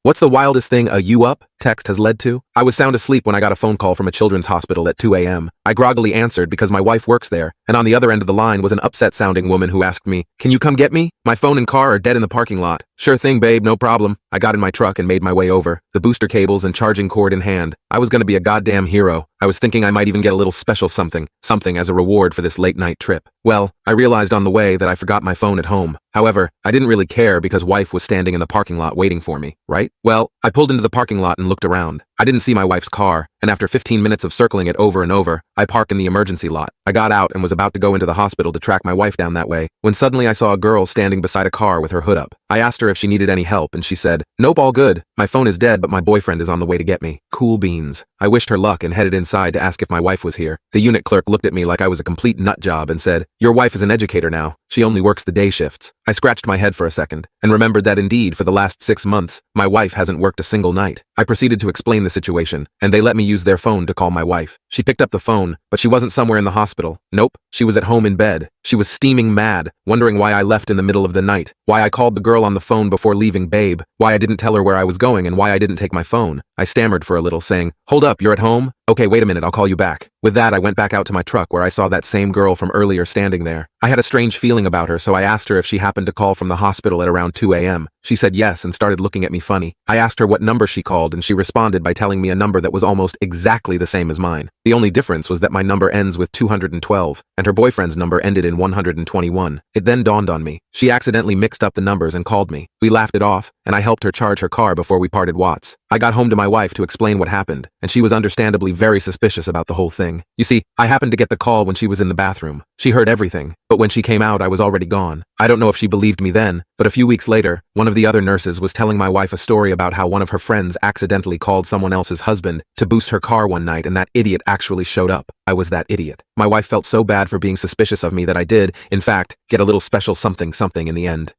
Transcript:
What's the wildest thing a "you up" text has led to? I was sound asleep when I got a phone call from a children's hospital at 2 a.m. I groggily answered because my wife works there, and on the other end of the line was an upset-sounding woman who asked me, "Can you come get me? My phone and car are dead in the parking lot." "Sure thing, babe, no problem." I got in my truck and made my way over, the booster cables and charging cord in hand. I was gonna be a goddamn hero. I was thinking I might even get a little special something as a reward for this late-night trip. Well, I realized on the way that I forgot my phone at home. However, I didn't really care because wife was standing in the parking lot waiting for me, right? Well, I pulled into the parking lot and looked around. I didn't see my wife's car, and after 15 minutes of circling it over and over, I parked in the emergency lot. I got out and was about to go into the hospital to track my wife down that way, when suddenly I saw a girl standing beside a car with her hood up. I asked her if she needed any help, and she said, "Nope, all good. My phone is dead, but my boyfriend is on the way to get me." Cool beans. I wished her luck and headed inside to ask if my wife was here. The unit clerk looked at me like I was a complete nut job and said, "Your wife is an educator now. She only works the day shifts." I scratched my head for a second and remembered that indeed, for the last 6 months, my wife hasn't worked a single night. I proceeded to explain the situation, and they let me use their phone to call my wife. She picked up the phone, but she wasn't somewhere in the hospital. Nope, she was at home in bed. She was steaming mad, wondering why I left in the middle of the night, why I called the girl on the phone before leaving Babe, why I didn't tell her where I was going, and why I didn't take my phone. I stammered for a little, saying, "Hold up, you're at home? Okay, wait a minute, I'll call you back." With that, I went back out to my truck where I saw that same girl from earlier standing there. I had a strange feeling about her, so I asked her if she happened to call from the hospital at around 2 a.m. She said yes and started looking at me funny. I asked her what number she called, and she responded by telling me a number that was almost exactly the same as mine. The only difference was that my number ends with 212, and her boyfriend's number ended in 121. It then dawned on me. She accidentally mixed up the numbers and called me. We laughed it off, and I helped her charge her car before we parted ways. I got home to my wife to explain what happened, and she was understandably very suspicious about the whole thing. You see, I happened to get the call when she was in the bathroom. She heard everything, but when she came out, I was already gone. I don't know if she believed me then, but a few weeks later, one of the other nurses was telling my wife a story about how one of her friends accidentally called someone else's husband to boost her car one night, and that idiot actually showed up. I was that idiot. My wife felt so bad for being suspicious of me that I did, in fact, get a little special something in the end.